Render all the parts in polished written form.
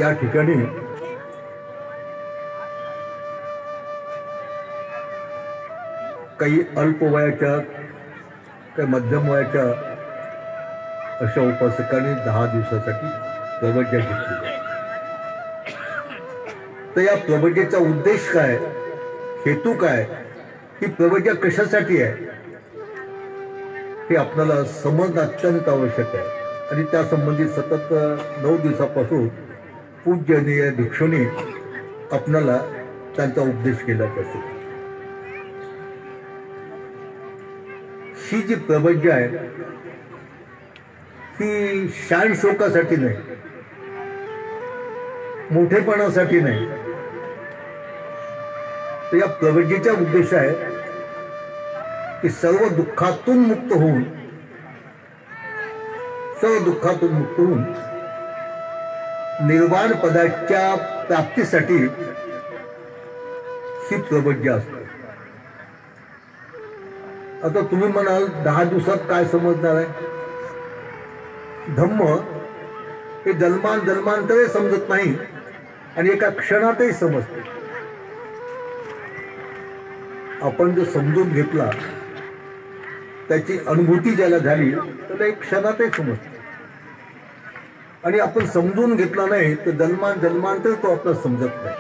या ठिकाणी काही अल्प वयाच्या काही मध्यम वयाच्या अशा उपासकांनी 10 दिवसासाठी प्रवज्ञा घेतली. तर या प्रवज्ञेचा उद्देश काय, हेतू काय, ही प्रवज्ञा कशासाठी आहे हे आपल्याला समजणं अत्यंत आवश्यक आहे. आणि त्या संबंधी सतत 9 दिवसापासून पूज्यनीय भिक्षुनी आपल्याला त्यांचा उपदेश केलाच असेल. ही जी प्रवज्ञा आहे ती शान शोकासाठी नाही, मोठेपणासाठी नाही. तर या प्रवज्ञेचा उद्देश आहे की सर्व दुःखातून मुक्त होऊन निर्वाण पदाच्या प्राप्तीसाठी ही प्रवज्ञा असते. आता तुम्ही म्हणाल 10 दिवसात काय समजणार आहे? धम्म हे जन्मांतरे समजत नाही आणि एका क्षणातही समजते. आपण जो समजून घेतला त्याची अनुभूती ज्याला झाली त्याला एक क्षणातही समजते. आणि आपण समजून घेतला नाही तर जन्मांतर तो आपला समजत नाही.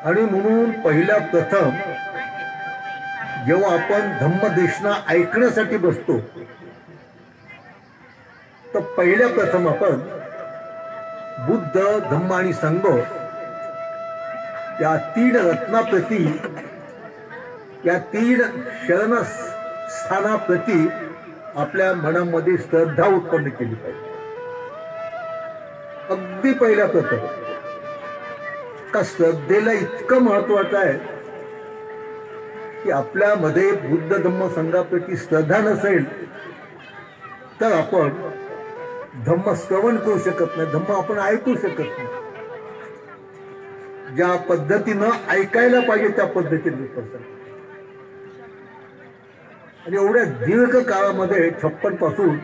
आणि म्हणून पहिल्या प्रथम जेव्हा आपण धम्मदेशना ऐकण्यासाठी बसतो तर पहिल्या प्रथम आपण बुद्ध, धम्म आणि संघ या 3 रत्नाप्रती, या 3 शरणस्थानाप्रती आपल्या मनामध्ये श्रद्धा उत्पन्न केली पाहिजे. अगदी पहिल्या प्रथम का श्रद्धेला इतकं महत्वाचं आहे की आपल्यामध्ये बुद्ध धम्म संघाप्रती श्रद्धा नसेल तर आपण धम्म श्रवण करू शकत नाही, धम्म आपण ऐकू शकत नाही. ज्या पद्धतीनं ऐकायला पाहिजे त्या पद्धतीने करतात. आणि एवढ्या दीर्घ काळामध्ये 56 पासून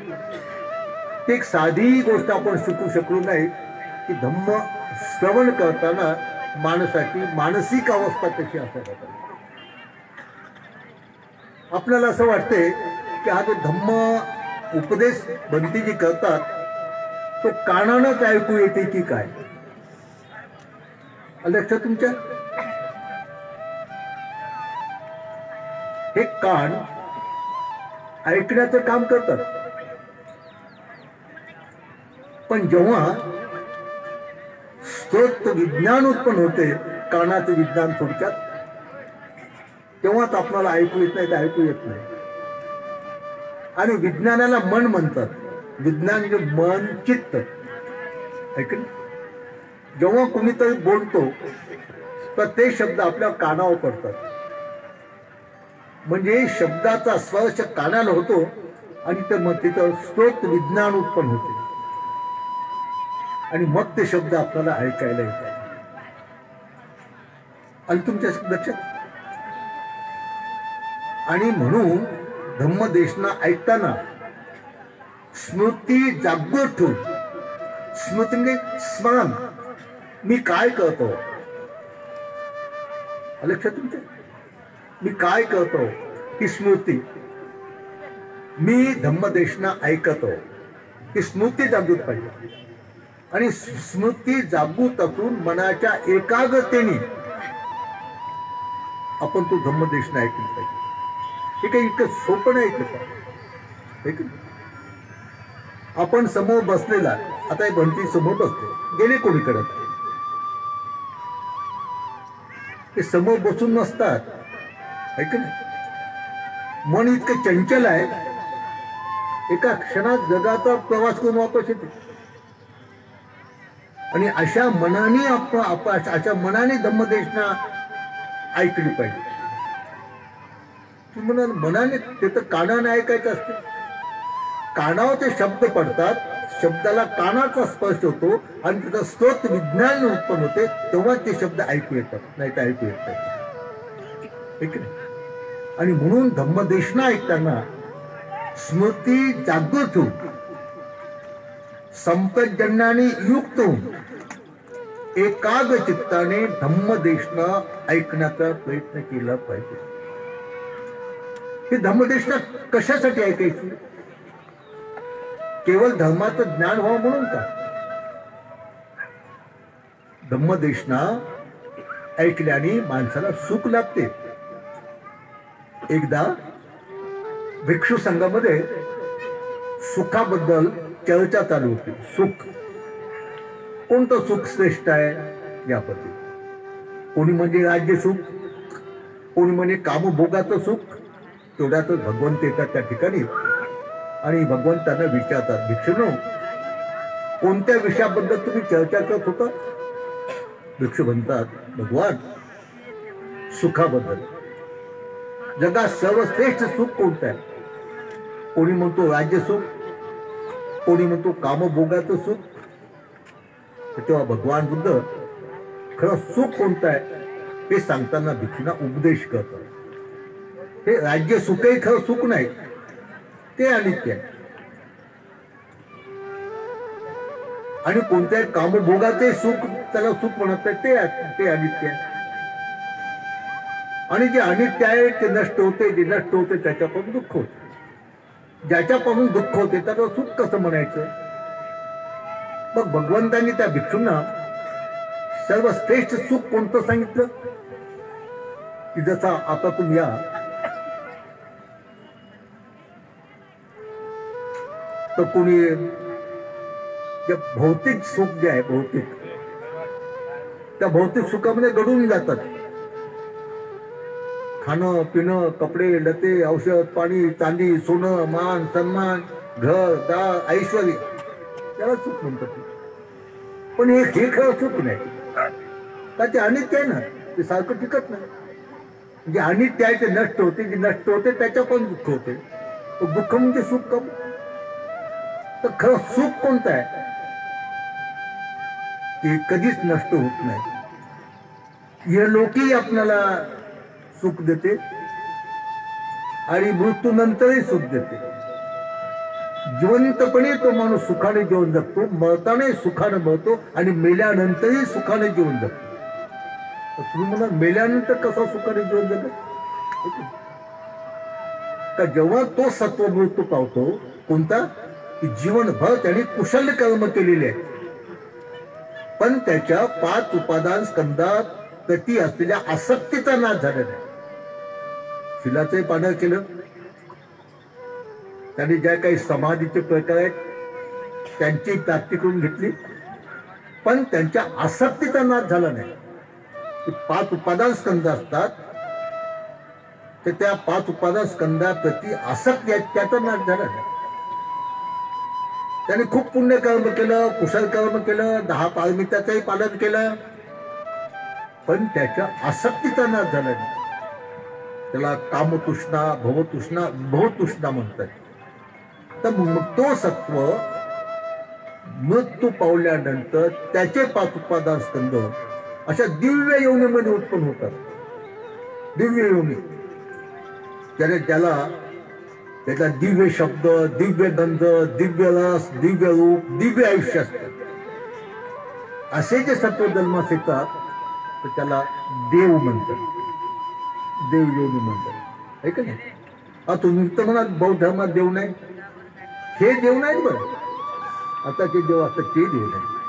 एक साधी गोष्ट आपण शिकू शकलो नाही की धम्म श्रवण करताना माणसाची मानसिक अवस्था कशी असायला पाहिजे. आपल्याला असं वाटते की हा जो धम्म उपदेश बंतीजी करतात तो कानानंच ऐकू येते की काय? लक्षात तुमच्या? हे कान ऐकण्याचं काम करतात, पण जेव्हा स्रोत विज्ञान उत्पन्न होते, कानाचं विज्ञान थोडक्यात, तेव्हाच आपल्याला ऐकू येत नाही, ते ऐकू येत नाही. आणि विज्ञानाला मन म्हणतात. विज्ञान म्हणजे मन, चित्त. ऐक, जेव्हा कोणीतरी बोलतो तर ते शब्द आपल्या कानावर पडतात. म्हणजे शब्दाचा स्पर्श कानाला होतो आणि ते मग तिथं स्रोत विज्ञान उत्पन्न होते आणि मग ते शब्द आपल्याला ऐकायला येतात. आणि तुमच्या लक्षात? आणि म्हणून धम्मदेशना ऐकताना स्मृती जागृत ठेवून, स्मृती म्हणजे स्मरण, मी काय करतो, लक्षात तुमच्या? मी काय करतो ही स्मृती, मी धम्मदेशना ऐकतो ही स्मृती जागृत पाहिजे. आणि स्मृती जागृत असून मनाच्या एकाग्रतेने आपण तो धम्मदेशना ऐकलं पाहिजे. हे काही इतकं सोपं नाही ऐकत. आपण समोर बसलेला, आता एक भंती समोर बसते, गेले कोणीकडे, ते समोर बसून नसतात. ऐक ना, मन इतकं चंचल आहे, एका क्षणात जगाचा प्रवास करून वापस येते. आणि अशा मनाने धम्मदेशना ऐकली पाहिजे. तुम्ही म्हणाल मनाने, ते तर कानाने ऐकायचं असते. कानावर ते शब्द पडतात, शब्दाला कानाचा स्पर्श होतो आणि त्याचा स्रोत विज्ञान उत्पन्न होते, तेव्हा ते शब्द ऐकू येतात, नाही तर ऐकू येत नाही. आणि म्हणून धम्मदेशना ऐकताना स्मृती जागृत होऊन संपतजन्याने युक्त होऊन एकाग्र चित्ताने धम्मदेशना ऐकण्याचा प्रयत्न केला पाहिजे. ही धम्मदेशना कशासाठी ऐकायची? केवळ धर्माचं ज्ञान व्हावं म्हणून का? धम्मदेशना ऐकल्याने माणसाला सुख लाभते. एकदा भिक्षू संघामध्ये सुखाबद्दल चर्चा चालू होती. सुख, कोणतं सुख श्रेष्ठ आहे याबद्दल. कोणी म्हणजे राज्य सुख, कोणी म्हणजे कामभोगाचं सुख. तेवढ्यातच भगवंत येतात त्या ठिकाणी आणि भगवंतांना विचारतात, भिक्षूनो, कोणत्या विषयाबद्दल तुम्ही चर्चा करत होता? भिक्षू म्हणतात, भगवान, सुखाबद्दल. जगात सर्वश्रेष्ठ सुख कोणतं आहे? कोणी म्हणतो राज्य सुख, कोणी म्हणतो कामभोगाचं सुख. तेव्हा भगवान बुद्ध खरं सुख कोणतं आहे हे सांगताना भिक्षूंना उपदेश करतात. हे राज्य सुखही खरं सुख नाही, ते अनित्य आहे. आणि कोणत्याही कामभोगाचे सुख त्याला सुख म्हणत नाही, ते अनित्य आहे. आणि जे अनित्य आहे ते नष्ट होते, जे नष्ट होते त्याच्यापासून दुःख होते. ज्याच्यापासून दुःख होते त्याला सुख कसं म्हणायचं? मग भगवंतांनी त्या भिक्षूंना सर्वश्रेष्ठ सुख कोणतं सांगितलं की जसा आता तुम्ही या तर कोणी जे भौतिक सुख जे आहे, भौतिक, त्या भौतिक सुखामध्ये गढून जातात. खाणं पिणं, कपडे लते, औषध पाणी, चांदी सोनं, मान सन्मान, घर दार, ऐश्वर्य, त्याला सुख म्हणतात. पण हे खरं सुख नाही, का ते अनित्य आहे ना, ते सारखं टिकत नाही. जे अनित्य आहे ते नष्ट होते, जे नष्ट होते त्याच्या पण दुःख होते. दुःख म्हणजे सुख कम. तर खरं सुख कोणतं आहे? ते कधीच नष्ट होत नाही. हे लोकही आपल्याला सुख देते आणि मृत्यूनंतरही सुख देते. जिवंतपणे तो माणूस सुखाने जीवन जगतो, मरताने सुखाने मरतो आणि मेल्यानंतरही सुखाने जीवन जगतो. तुम्ही म्हणा मेल्यानंतर कसा सुखाने जीवन जगत? का जेव्हा तो सत्व मृत्यू पावतो, कोणता की जीवनभर त्याने कुशल कर्म केलेले आहेत, पण त्याच्या 5 उपादान स्कंदात प्रती असलेल्या आसक्तीचा नाश झालेला आहे. शिलाचंही पानं केलं, त्यांनी ज्या काही समाधीचे प्रकार आहेत त्यांची प्राप्ती करून घेतली, पण त्यांच्या आसक्तीचा नाश झाला नाही. 5 उपादान स्कंद असतात, तर त्या 5 उपादान स्कंदाप्रती आसक्ती आहेत, त्याचा नाश झाला नाही. त्यांनी खूप पुण्य कर्म केलं, कुशल कर्म केलं, 10 पारमित्याचंही पालन केलं, पण त्याच्या आसक्तीचा नाश झाला नाही. त्याला कामतृष्णा, भवतृष्णा, भवतृष्णा म्हणतात. तर मग तो सत्व मृत्यू पावल्यानंतर त्याचे 5 उपादान स्कंद अशा दिव्य योनीमध्ये उत्पन्न होतात. दिव्य योनी, त्याला त्याचा दिव्य शब्द, दिव्य गंध, दिव्य रस, दिव्य रूप, दिव्य आयुष्य असतं. असे जे सत्व जन्मास येतात तर त्याला देव म्हणतात, देव योनी म्हणतात. आहे का नाही? तुम्ही तर म्हणा बौद्ध धर्मात देव नाही, हे देव नाहीत बरं. आता जे देव असतात ते देव नाही.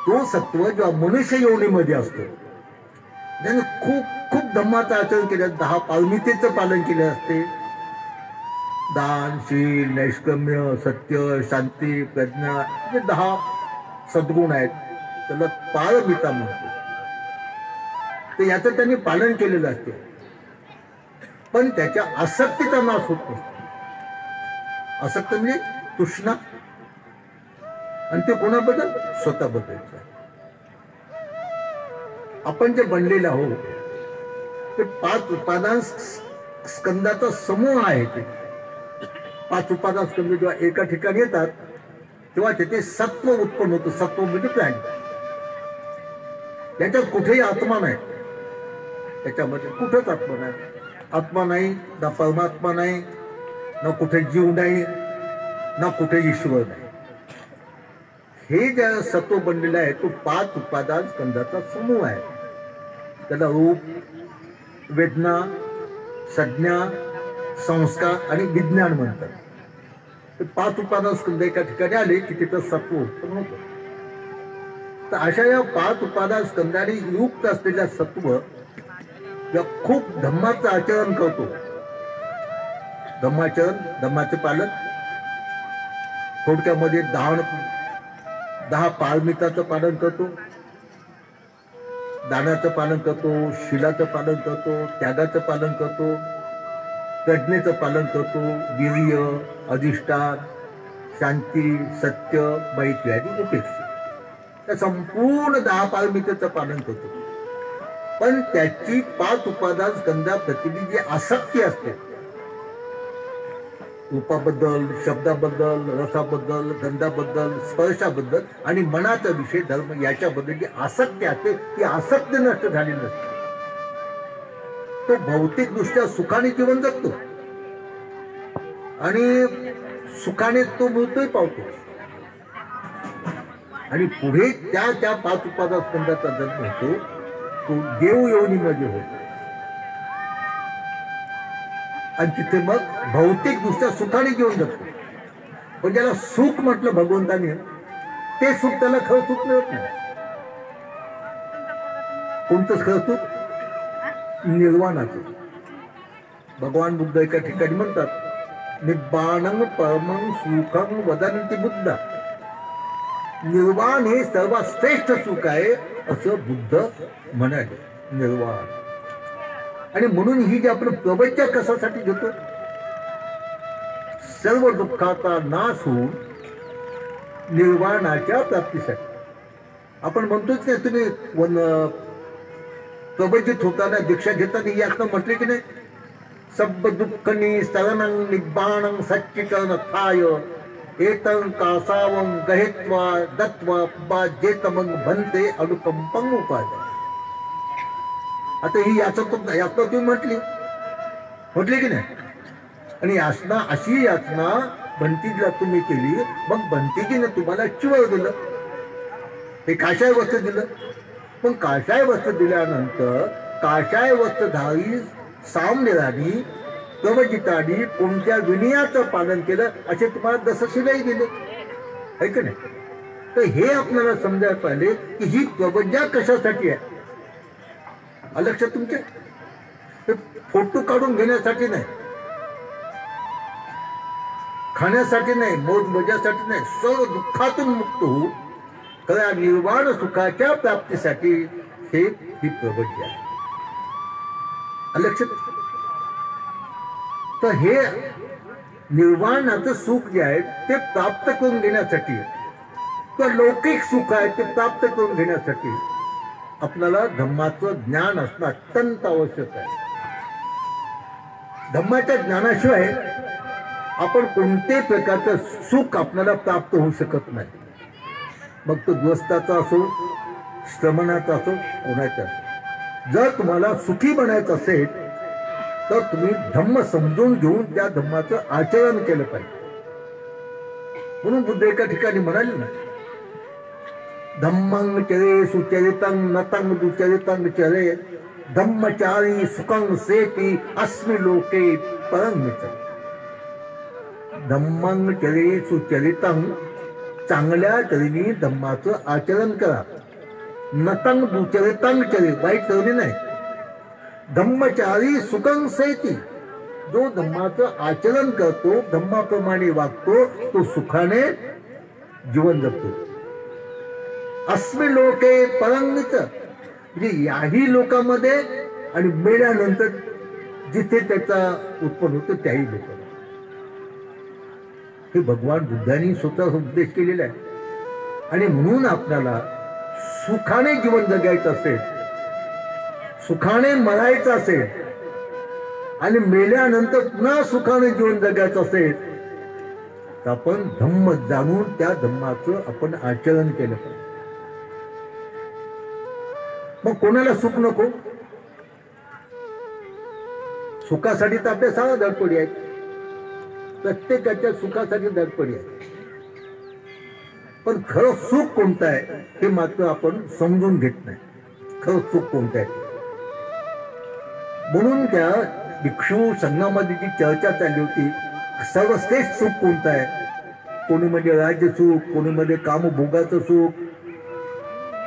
तो सत्व जेव्हा मनुष्य योनीमध्ये असतो, त्याने खूप धम्माचं आचरण केलं, 10 पारमितेचं पालन केले असते, दान, शील, नैष्कम्य, सत्य, शांती, प्रज्ञा, जे 10 सद्गुण आहेत त्याला पारमिता म्हणतो. तर याचं त्यांनी पालन केलेलं असते, पण त्याच्या आसक्तीचा नाश होत नसतो. आसक्त म्हणजे तृष्णा, आणि ते कोणाबद्दल? स्वतःबद्दलचं. आपण जे बनलेलं आहोत ते 5 उपादान स्कंदाचा समूह आहे. ते 5 उपादान स्कंद जेव्हा एका ठिकाणी येतात तेव्हा तिथे सत्व उत्पन्न होतं. सत्व म्हणजे प्राणी. त्याच्यात कुठेही आत्मा नाही, त्याच्यामध्ये कुठंच आत्मा नाही. आत्मा नाही, ना परमात्मा नाही, ना कुठे जीव नाही, ना कुठे ईश्वर नाही. हे ज्या सत्व बनलेलं आहे तो 5 उपादान स्कंदाचा समूह आहे. त्याला रूप, वेदना, संज्ञा, संस्कार आणि विज्ञान म्हणतात. ते 5 उपादान स्कंद एका ठिकाणी आले की तिथं सत्व उत्पन्न होतं. तर अशा या 5 उपादान स्कंदाने युक्त असलेल्या सत्व या खूप धम्माचं आचरण करतो. धम्माचरण, धम्माचे पालन, थोडक्यामध्ये 10 पारमिताचं पालन करतो, दानाचं पालन करतो, शिलाचं पालन करतो, त्यागाचं पालन करतो, प्रज्ञेचं पालन करतो, वीर्य, अधिष्ठान, शांती, सत्य, मैत्री आणि उपेक्षा. त्या संपूर्ण 10 पारमितेचं पालन करतो. पण त्याची 5 उपादान स्कंदाप्रती जी आसक्ती असते, रूपाबद्दल, शब्दाबद्दल, रसाबद्दल, गंधाबद्दल, स्पर्शाबद्दल आणि मनाचा विषय धर्म याच्याबद्दल जी आसक्ती असते ती आसक्ती नष्ट झालेली नसते. तो भौतिक दृष्ट्या सुखाने जीवन जगतो आणि सुखाने तो मृत्यू पावतो आणि पुढे त्या 5 उपादान स्कंदाचा जन्म होतो. तो देव योनीमध्ये होतो आणि तिथे मग भौतिक दृष्ट्या सुखाने जीवन जगतो. पण ज्याला सुख म्हटलं भगवंताने, ते सुख त्याला खरं सुख मिळत नाही. कोणतंच खरं सुख? निर्वाणाचं. भगवान बुद्ध एका ठिकाणी म्हणतात, निब्बाणं परमं सुखं वदन्ति बुद्ध. निर्वाण हे सर्वात श्रेष्ठ सुख आहे असं बुद्ध म्हणाले. निर्वाण. आणि म्हणून ही जी आपण प्रवचन कशासाठी घेतो, सर्व दुःखाचा नाश होऊन निर्वाणाच्या प्राप्तीसाठी. आपण म्हणतोच नाही, तुम्ही प्रवचित होताना, दीक्षा घेताना यातनं म्हटले की नाही, सब दुःखनी शरणं निब्बाणं सच्चिकरण थाय एतं कासावं गहेत्वा दत्वा बाजेतमंग भन्ते अनुकंपं उपाय. आता ही याचना तुम्ही म्हटली की नाही. आणि याचना, अशी याचना बंतीजीला तुम्ही केली, मग बंतीजीने तुम्हाला चिवळ दिलं, हे काशाय वस्त्र दिलं. पण काशाय वस्त्र दिल्यानंतर काशाय वस्त्रधारी सामनेरानी प्रवचितानी कोणत्या विनयाचं पालन केलं असे तुम्हाला दशशिलाही दिले, आहे का नाही. तर हे आपल्याला समजायला पाहिजे की ही प्रवज्ञा कशासाठी आहे. लक्षात तुमचे, ते फोटो काढून घेण्यासाठी नाही, खाण्यासाठी नाही, मोज मजासाठी नाही, सर्व दुःखातून मुक्त होऊ खऱ्या निर्वाण सुखाच्या प्राप्तीसाठी ही प्रवज्ञा आहे. लक्षात. तर हे निर्वाणाचं सुख जे आहे ते प्राप्त करून घेण्यासाठी, तर लौकिक सुख आहे ते प्राप्त करून घेण्यासाठी आपल्याला धम्माचं ज्ञान असणं अत्यंत आवश्यक आहे. धम्माच्या ज्ञानाशिवाय आपण कोणत्याही प्रकारचं सुख आपल्याला प्राप्त होऊ शकत नाही. मग तो गृहस्थाचा असो, श्रमणाचा असो, कोणाचा असो. जर तुम्हाला सुखी बनायचं असेल तर तुम्ही धम्म समजून घेऊन त्या धम्माचं आचरण केलं पाहिजे. म्हणून बुद्ध एका ठिकाणी म्हणाले ना, धम्मं चरे सुचरितं नतं दुचरितं चरे धम्मचारी सुखं सेति अस्मि लोके परंगच. धम्मं चरे सुचरितं, चांगल्या तऱ्हेने धम्माचं आचरण करा. नतं दुचरितं चरे, वाईट तऱ्हेने नाही. धम्मचारी सुखं सेति, जो धम्माचं आचरण करतो, धम्माप्रमाणे वागतो, तो सुखाने जीवन जगतो. अस्मि लोके परंगच, म्हणजे याही लोकांमध्ये आणि मेल्यानंतर जिथे त्याचा उत्पन्न होतो त्याही लोकांना. हे भगवान बुद्धांनी स्वतः उपदेश केलेला आहे. आणि म्हणून आपल्याला सुखाने जीवन जगायचं असेल, सुखाने मरायचं असेल आणि मेल्यानंतर पुन्हा सुखाने जीवन जगायचं असेल तर आपण धम्म जाणून त्या धम्माचं आपण आचरण केलं पाहिजे. मग कोणाला सुख नको? सुखासाठी तर आपल्या सारा धडपडी आहेत, प्रत्येकाच्या सुखासाठी धडपडी आहे. पण खरं सुख कोणतं आहे हे मात्र आपण समजून घेत नाही. खरं सुख कोणतं आहे म्हणून त्या भिक्षू संघामध्ये जी चर्चा चालली होती, सर्वश्रेष्ठ सुख कोणतं आहे. कोणी म्हणजे राज्य सुख, कोणी म्हणजे कामभोगाचं सुख,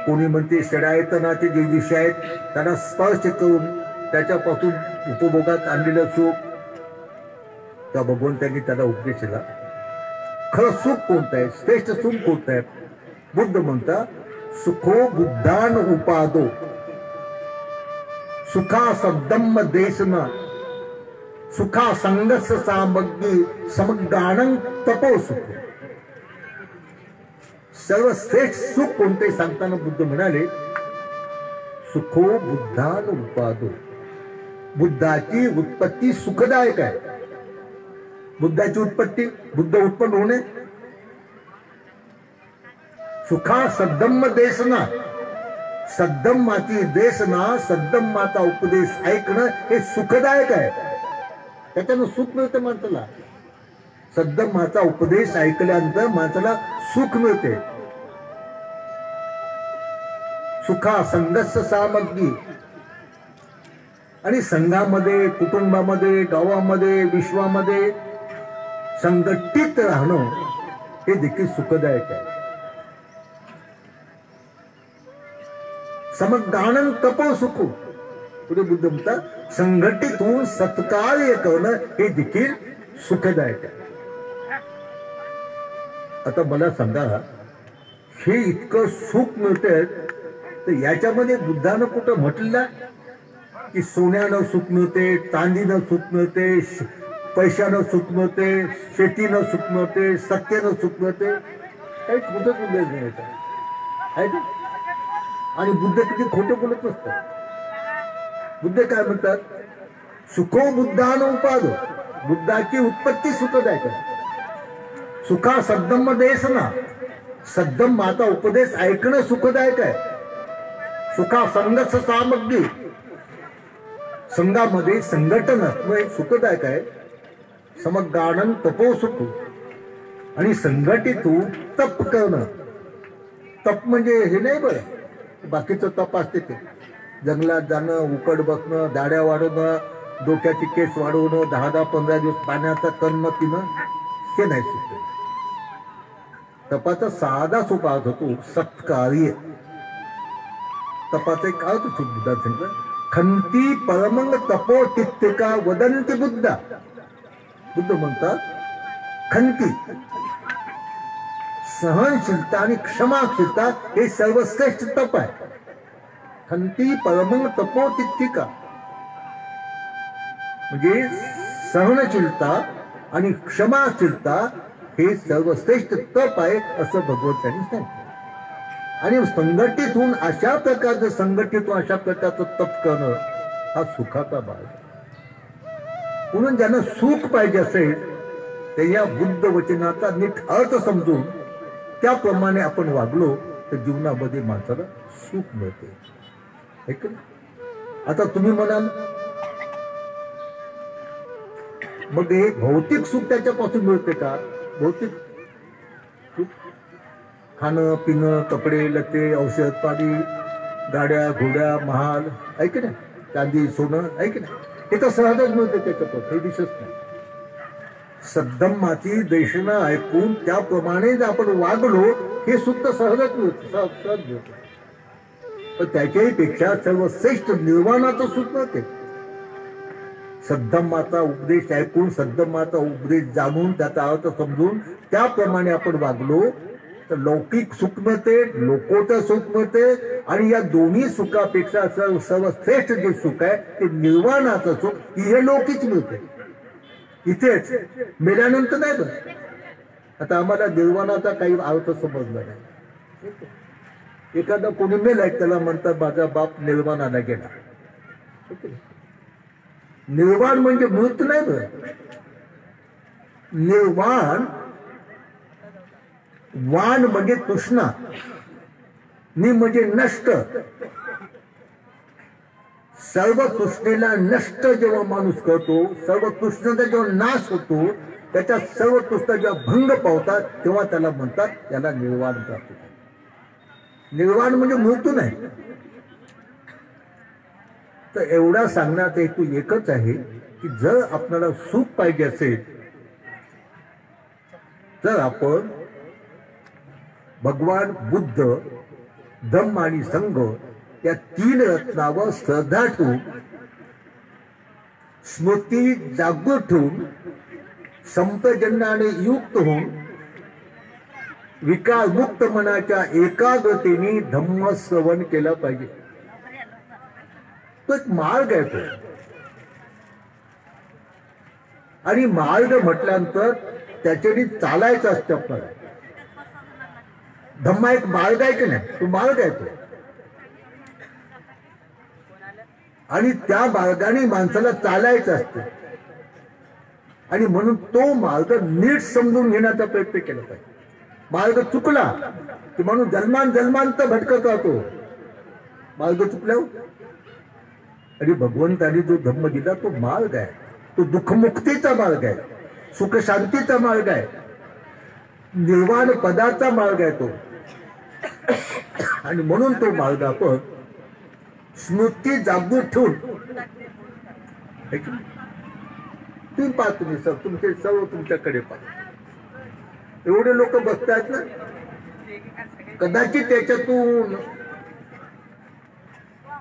कोणी म्हणते षडायतनाचे जे विषय आहेत त्यांना स्पर्श करून त्याच्यापासून उपभोगात आणलेलं सुख. त्या भगवंतांनी त्याला उपदेश दिला. खरं सुख कोणतं आहे, श्रेष्ठ सुख कोणतं आहे. बुद्ध म्हणता सुखो बुद्धान उपादो सुखा सद्दम देशना सुखा संगस सामग्री समगाणं तपो सुख. सर्वश्रेष्ठ सुख कोणते सांगताना बुद्ध म्हणाले सुखो बुद्धान उपादो. बुद्धाची उत्पत्ती सुखदायक आहे. बुद्धाची उत्पत्ती, बुद्ध उत्पन्न होणे. सुखा सद्दम देशना, सद्दम्माची देशना, सद्दम्माचा उपदेश ऐकणं हे सुखदायक आहे. त्याच्यानं सुख मिळतं माणसाला. सद्दम्माचा उपदेश ऐकल्यानंतर माणसाला सुख मिळते. सुखा संघर्ष सामग्री. आणि संघामध्ये, कुटुंबामध्ये, गावामध्ये, विश्वामध्ये संघटित राहणं हे देखील सुखदायक आहे. समगाणं तपो सुख. पुढे बुद्ध म्हणतात संघटित होऊन सत्कार्य करणं हे देखील सुखदायक आहे. आता मला सांगा, हे इतकं सुख मिळतंय तर याच्यामध्ये बुद्धानं कुठं म्हटलेलं की सोन्यानं सुख मिळते, चांदीनं सुख मिळते, पैशानं सुख मिळते, शेतीनं सुख मिळते, सत्तेनं सुख मिळते? काही कुठंच उल्लेख नाही आहे. आणि बुद्ध किती खोटं बोलत नसतात. बुद्ध काय म्हणतात सुखो बुद्धान उपादो. बुद्धाची उत्पत्ती सुखदायक आहे. सुखा सद्दम देशना, सद्दम माता उपदेश ऐकणं सुखदायक आहे. सुखा संघर्ष सामग्री, संघामध्ये संघटन असणं हे सुखदायक आहे. समगाणं तपो सुख. आणि संघटित तप करणं. तप म्हणजे हे नाही बरं बाकीचं तप असते ते जंगलात जाणं, उकड बसणं, दाढ्या वाढवणं, डोक्याची केस वाढवणं, 10-15 दिवस पाण्याचा कण न पिणं, हे नाही सुख. तपाचा साधा सोपा अर्थ होतो सत्कार्य. तपाचा एक अर्थ होतो बुद्धांनी सांगितलं खंती परमंग तपो तित्तिका वदंती बुद्धा. बुद्ध म्हणतात खंती, सहनशीलता आणि क्षमाशीलता हे सर्वश्रेष्ठ तप आहे. खंती परमंग तपो तित्तिका म्हणजे सहनशीलता आणि क्षमाशीलता हे सर्वश्रेष्ठ तप आहे असं भगवंतांनी सांगितलं. आणि संघटित होऊन अशा प्रकारचं संघटित होऊन अशा प्रकारचं तप करणं हा सुखाचा भाग. म्हणून ज्यांना सुख पाहिजे असेल ते या बुद्ध वचनाचा नीट अर्थ समजून त्याप्रमाणे आपण वागलो तर जीवनामध्ये माणसाला सुख मिळते. आता तुम्ही म्हणाल मग हे भौतिक सुख त्याच्यापासून मिळते का? भौतिक सुख खाणं पिणं, कपडे लते, औषध पाणी, गाड्या घोड्या, महाल, ऐक ना, चांदी सोनं, ऐक ना, हे तर सहजच मिळते त्याच्यापासून, हे दिसत नाही. सद्दम्माची देशना ऐकून त्याप्रमाणे जर आपण वागलो हे सुख तर सहजच मिळतं, सहज मिळतं. पण त्याच्याही पेक्षा सर्वश्रेष्ठ निर्वाणाचं सुख मिळते. सद्धम्माचा उपदेश ऐकून, सद्धम्माचा उपदेश जाणून, त्याचा अर्थ समजून त्याप्रमाणे आपण वागलो तर लौकिक सुख मिळते, लोकोत्तर सुख मिळते. आणि या दोन्ही सुखापेक्षा सर्वश्रेष्ठ जे सुख आहे ते निर्वाणाचं सुख हे लौकिक मिळते. इथेच मेल्यानंतर नाही बरं. आता आम्हाला निर्वाणाचा काही अर्थ समजला नाही. एखादा कोणी मेलाय त्याला म्हणतात माझा बाप निर्वाणाला गेला. निर्वाण म्हणजे मृत नाही बरं. निर्वाण, वाण म्हणजे तृष्णा, नि म्हणजे नष्ट. सर्व तृष्णेला नष्ट जेव्हा माणूस करतो, सर्व तृष्णेचा जेव्हा नाश होतो त्याच्या सर्व तृष्णा जेव्हा भंग पावतात तेव्हा त्याला म्हणतात, त्याला निर्वाण प्राप्त होतं. निर्वाण म्हणजे मृत्यू नाही. तर एवढा सांगण्याचा हेतू एकच आहे की जर आपल्याला सुख पाहिजे असेल तर आपण भगवान बुद्ध, धम्म आणि संघ या 3 रत्नावर श्रद्धा ठेवून, स्मृती जागृत ठेवून, संप्रजन्याने युक्त होऊन, विकारमुक्त मनाच्या एकाग्रतेने धम्म श्रवण केलं पाहिजे. तो एक मार्ग आहे तो. आणि मार्ग म्हटल्यानंतर त्याच्याने चालायचं असतं आपल्याला. धम्मा एक मार्ग आहे की नाही, तो मार्ग आहे तो. आणि त्या मार्गाने माणसाला चालायचं असतं. आणि म्हणून तो मार्ग नीट समजून घेण्याचा प्रयत्न केला पाहिजे. मार्ग चुकला की माणूस जन्मांत भटकत राहतो. मार्ग चुकल्यावर आणि भगवंताने जो धम्म दिला तो मार्ग आहे. तो दुःखमुक्तीचा मार्ग आहे, सुखशांतीचा मार्ग आहे, निर्वाण पदाचा मार्ग आहे तो. आणि म्हणून तो मार्ग आपण स्मृती जागृत ठेवून, तुम्ही पहा, तुम्ही तुमचे सर्व तुमच्याकडे पहा, एवढे लोक बसतात ना, कदाचित त्याच्यातून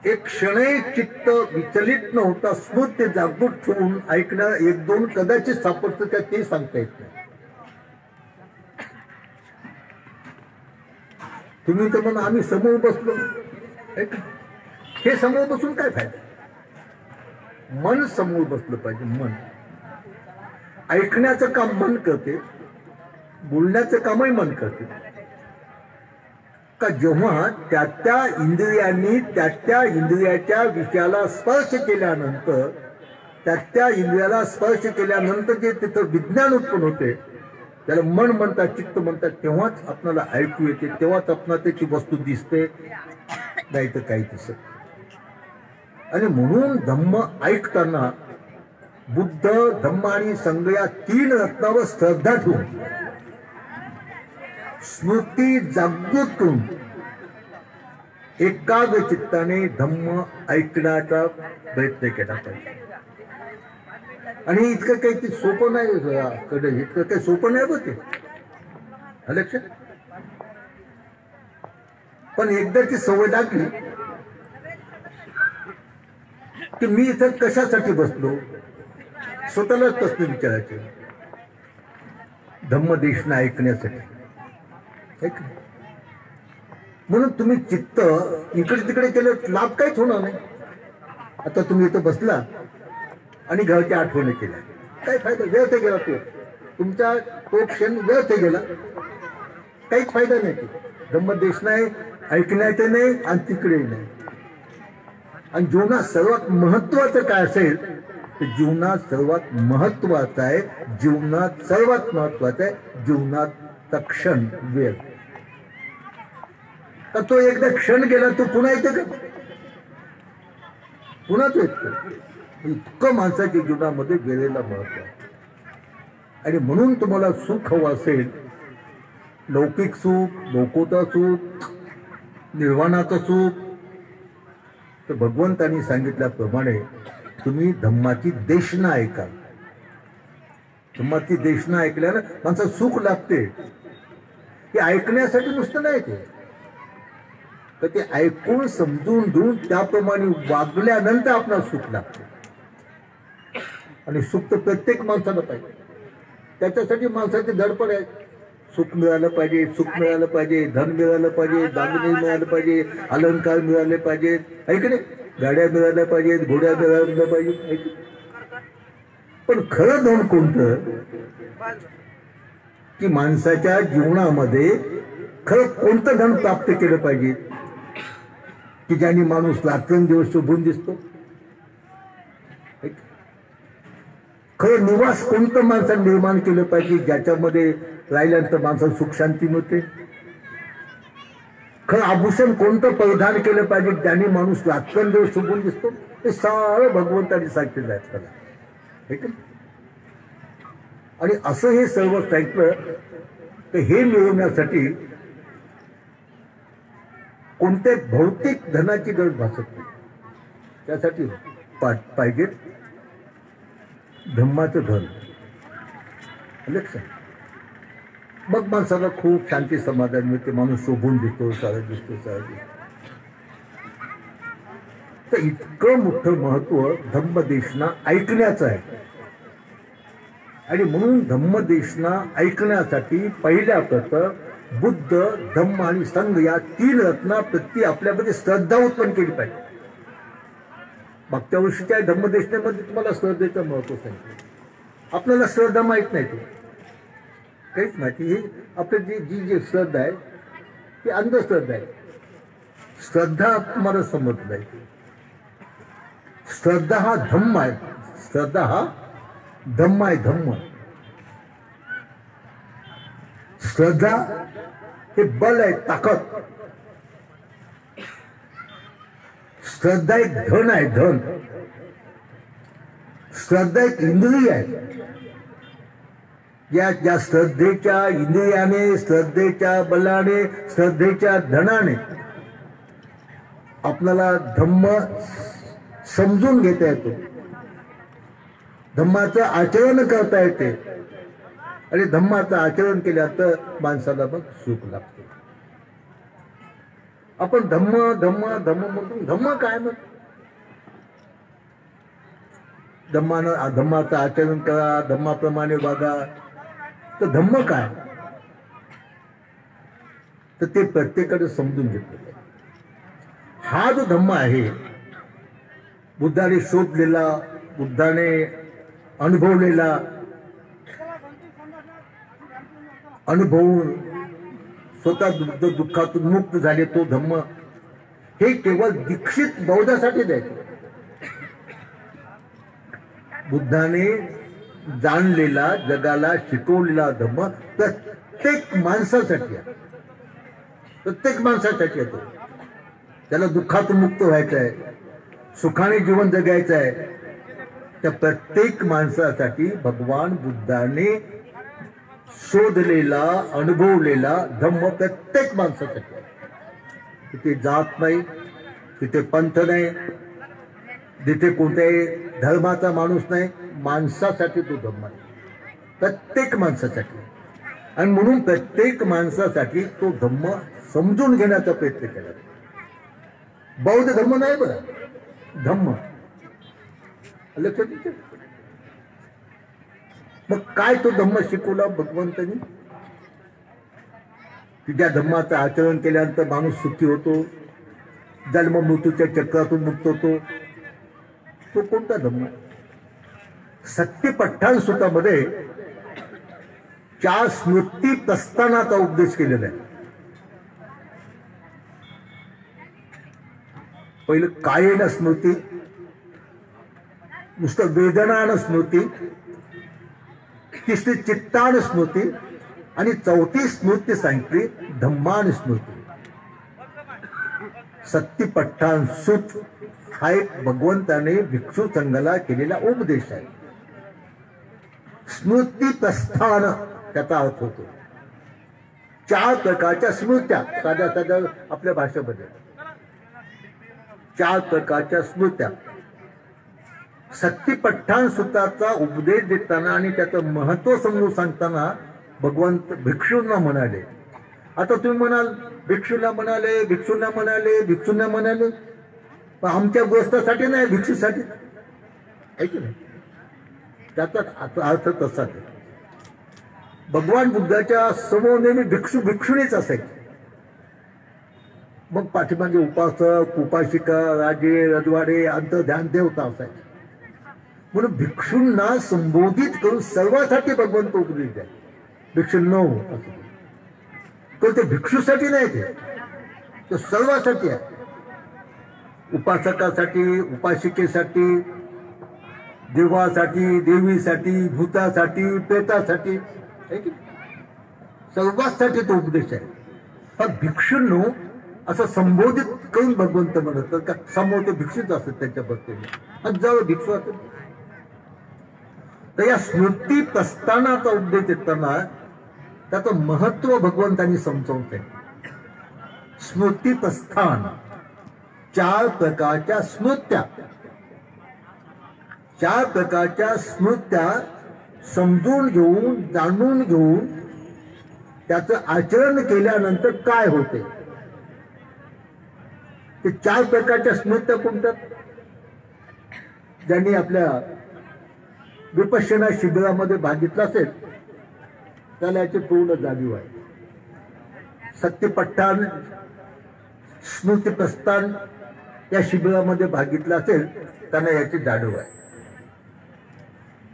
एक क्षणही चित्त विचलित न होता स्मृती जागृत ठेवून ऐकणार 1-2 कदाचित सापडतं का ते सांगता येत नाही. तुम्ही तर म्हणून आम्ही समोर बसलो, हे समोर बसून काय फायदा. मन समोर बसलं पाहिजे. मन ऐकण्याचं काम मन करते, बोलण्याचं कामही मन करते. का जेव्हा त्या इंद्रियांनी त्या इंद्रियाच्या विषयाला स्पर्श केल्यानंतर, त्या इंद्रियाला स्पर्श केल्यानंतर जे तिथं विज्ञान उत्पन्न होते, त्याला मन म्हणतात, चित्त म्हणतात, तेव्हाच आपल्याला ऐकू येते, तेव्हाच आपल्याला त्याची वस्तू दिसते, नाही तर काही दिसत. आणि म्हणून धम्म ऐकताना बुद्ध, धम्म आणि संघ या 3 रत्नावर श्रद्धा ठेवून, स्मृती जागृत करून, एकाग्र चित्ताने धम्म ऐकण्याचा प्रयत्न केला पाहिजे. आणि इतकं काही ते सोपं नाही, इतकं काही सोपं नाही बघ ते, लक्षात. पण एकदाची सवय लागली की मी इथं कशासाठी बसलो, स्वतःलाच प्रश्न विचारायचे. धम्मदेशना ऐकण्यासाठी. म्हणून तुम्ही चित्त इकडे तिकडे केलं लाभ काहीच होणार नाही. आता तुम्ही इथं बसला आणि घरच्या आठवणी केल्या, काय फायदा. व्यर्थ गेला तो तुमचा, तो क्षण व्यर्थ गेला, काहीच फायदा नाही. धम्मदेश नाही, ऐकण्याचे नाही आणि तिकडे नाही. आणि जीवनात सर्वात महत्वाचं काय असेल तर जीवनात सर्वात महत्वाचं आहे, जीवनात सर्वात महत्वाचं आहे जीवनाचा क्षण, वेळ. तर तो एकदा क्षण गेला तो पुन्हा येते का, पुन्हा तो येतो. इतकं माणसाच्या जीवनामध्ये वेळेला महत्व आहे. आणि म्हणून तुम्हाला सुख हवं असेल, लौकिक सुख, लोकोत्तर सुख, निर्वाणाचं सुख, तर भगवंतांनी सांगितल्याप्रमाणे तुम्ही धम्माची देशना ऐका. धम्माची देशना ऐकल्यानं माणसाला सुख लागते. ते ऐकण्यासाठी नुसतं नाही, तर ते ऐकून समजून घेऊन त्याप्रमाणे वागल्यानंतर आपल्याला सुख लागते. आणि सुख तर प्रत्येक माणसाला पाहिजे. त्याच्यासाठी माणसाचे धडपड आहे. सुख मिळालं पाहिजे, सुख मिळालं पाहिजे, धन मिळालं पाहिजे, दागिने मिळालं पाहिजे, अलंकार मिळाले पाहिजेत, ऐकले, गाड्या मिळाल्या पाहिजेत, घोड्या मिळाल्या पाहिजेत. पण खरं धन कोणतं की माणसाच्या जीवनामध्ये खरं कोणतं धन प्राप्त केलं पाहिजे की ज्याने माणूस रात्रंदिवस शोभून दिसतो. खरं निवास कोणतं माणसाने निर्माण केलं पाहिजे ज्याच्यामध्ये राहिल्यानंतर माणसाला सुख शांती मिळते. खरं आभूषण कोणतं परिधान केलं पाहिजे ज्याने माणूस रात्रंदिवस शोभून दिसतो. हे सारं भगवंताने सांगितलेलं आहे त्याला. आणि असं हे सर्व सांगितलं तर हे मिळवण्यासाठी कोणत्या भौतिक धनाची गरज भासत नाही. त्यासाठी पाहिजे धम्माचं धन. लक्षात. मग माणसाला खूप शांती समाधान मिळते. माणूस शोभून दिसतो, सारा दिसतो. तर इतकं मोठं महत्व धम्मदेशना ऐकण्याचं आहे. आणि म्हणून धम्मदेशना ऐकण्यासाठी पहिल्या प्रथम बुद्ध, धम्म आणि संघ या 3 रत्नाप्रती आपल्यामध्ये श्रद्धा उत्पन्न केली पाहिजे. मागच्या वर्षीच्या धम्मदेशनेमध्ये तुम्हाला श्रद्धेचं महत्व सांगितलं. आपल्याला श्रद्धा माहीत नाही. ते काहीच माहिती. हे आपली जी श्रद्धा आहे ती अंधश्रद्धा आहे. श्रद्धा तुम्हाला समजलं आहे. श्रद्धा हा धम्म आहे. श्रद्धा हा धम्म आहे. धम्म श्रद्धा हे बल आहे, ताकद. श्रद्धा एक धन आहे. धन. श्रद्धा एक इंद्रिय आहे. ज्या श्रद्धेच्या इंद्रियाने, श्रद्धेच्या बलाने, श्रद्धेच्या धनाने आपल्याला धम्म समजून घेता येतो, धम्माचं आचरण करता येते. आणि धम्माचं आचरण केलं तर माणसाला मग सुख लागते. आपण धम्म धम्म धम्म म्हणतो. धम्म काय मग? धम्माचं आचरण करा, धम्माप्रमाणे वागा. तर धम्म काय? तर ते प्रत्येकाने समजून घेतलं. हा जो धम्म आहे बुद्धाने शोधलेला, बुद्धाने अनुभवलेला, अनुभवून स्वतः दुःखातून मुक्त झाले तो धम्म, हे केवळ दीक्षित बौद्धासाठी द्यायचे. बुद्धाने जाणलेला, जगाला शिकवलेला धम्म प्रत्येक माणसासाठी आहे. प्रत्येक माणसासाठी येतो. त्याला दुःखातून मुक्त व्हायचं आहे, सुखाने जीवन जगायचं आहे. त्या प्रत्येक माणसासाठी भगवान बुद्धाने शोधलेला, अनुभवलेला धम्म प्रत्येक माणसासाठी आहे. तिथे जात नाही, तिथे पंथ नाही, तिथे कोणत्याही धर्माचा माणूस नाही. माणसासाठी तो धम्म आहे. प्रत्येक माणसासाठी. आणि म्हणून प्रत्येक माणसासाठी तो धम्म समजून घेण्याचा प्रयत्न केला. बौद्ध धर्म नाही बरं, धम्म. लक्षात. मग काय तो धम्म शिकवला भगवंतांनी? की ज्या धम्माचं आचरण केल्यानंतर माणूस सुखी होतो, जन्म मृत्यूच्या चक्रातून मुक्त होतो. तो कोणता धम्म? सत्यपठ्ठान सूत्रामध्ये 4 स्मृती प्रस्थानाचा उपदेश केलेला आहे. पहिलं कायेन स्मृती, नुसतं वेदनान स्मृती, तिसरी चित्तान स्मृती आणि 4थी स्मृती सांगितली धम्मान स्मृती. सत्यपठ्ठान सूत हा एक भगवंताने भिक्षू संघाला केलेला उपदेश आहे. स्मृती प्रस्थान त्याचा अर्थ होतो 4 प्रकारच्या स्मृत्या. साध्या साध्या आपल्या भाषेमध्ये 4 प्रकारच्या स्मृत्या. सत्यपठ्ठान सूत्राचा उपदेश देताना आणि त्याचं महत्व समजून सांगताना भगवंत भिक्षूंना म्हणाले. आता तुम्ही म्हणाल भिक्षूंना म्हणाले, भिक्षूंना म्हणाले, भिक्षूंना म्हणाले, पण आमच्या गोष्टासाठी नाही, भिक्षूसाठी आहे की नाही? त्याचा अर्थ तसा आहे. भगवान बुद्धाच्या समोर नेहमी भिक्षू भिक्षुणीच असायचे. मग पाठीमागे उपासक, उपासिका, राजे, रजवाडे, अंतर्ध्यान देवता असायचे. म्हणून भिक्षूंना संबोधित करून सर्वांसाठी भगवंत उपदेश द्या. भिक्षूंनो असं. तर ते भिक्षूसाठी नाही, ते सर्वांसाठी आहे. उपासकासाठी, उपासिकेसाठी, देवासाठी, देवीसाठी, भूतासाठी, प्रेतासाठी, सर्वांसाठी तो उपदेश आहे. पण भिक्षूंनो असं संबोधित करून भगवंत म्हणत का समोर ते भिक्षूच असतात त्यांच्या बद्दल. जवळ भिक्षू असतात. तर या स्मृती प्रस्थानाचा उद्देश देताना त्याचं महत्व भगवंतांनी समजावलंय. स्मृती प्रस्थान, 4 प्रकारच्या स्मृत्या, 4 प्रकारच्या स्मृत्या समजून घेऊन, जाणून घेऊन त्याचं आचरण केल्यानंतर काय होते. ते 4 प्रकारच्या स्मृत्या कोणत्या? ज्यांनी आपल्या विपश्यना शिबिरामध्ये भाग घेतला असेल त्याला याची पूर्ण जाणीव आहे. सत्यपट्टान, स्मृती प्रस्थान या शिबिरामध्ये भाग घेतला असेल त्यांना याची जाणीव आहे.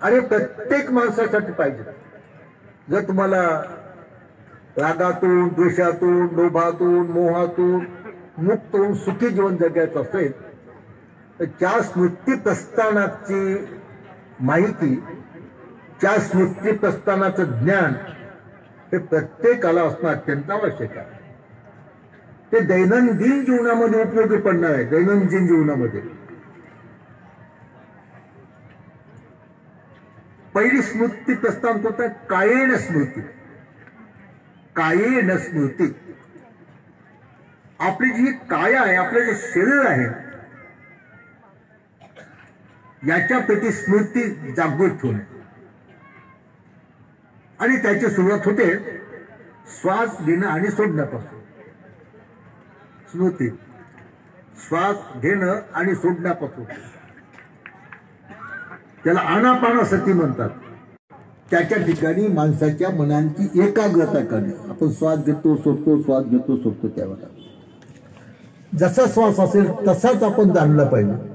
आणि प्रत्येक माणसासाठी पाहिजे. जर तुम्हाला रागातून, द्वेषातून, लोभातून, मोहातून मुक्त होऊन सुखी जीवन जगायचं असेल तर 4 स्मृती प्रस्थानाची माहिती, 4 स्मृती प्रस्थानाचं ज्ञान हे प्रत्येकाला असणं अत्यंत आवश्यक आहे. ते दैनंदिन जीवनामध्ये उपयोगी पडणार आहे. दैनंदिन जीवनामध्ये पहिली स्मृती प्रस्थान होता कायेन स्मृती. कायेन स्मृती, आपली जी काया आहे, आपलं जे शरीर आहे याच्याप्रती स्मृती जागृत ठेवणे. आणि त्याची सुरुवात होते श्वास घेणं आणि सोडण्यापासून. स्मृती श्वास घेणं आणि सोडण्यापासून, त्याला आनापानसती म्हणतात. त्याच्या ठिकाणी माणसाच्या मनाची एकाग्रता करणे. आपण श्वास घेतो सोडतो, श्वास घेतो सोडतो, त्यावेळेला जसा श्वास असेल तसाच आपण जाणला पाहिजे.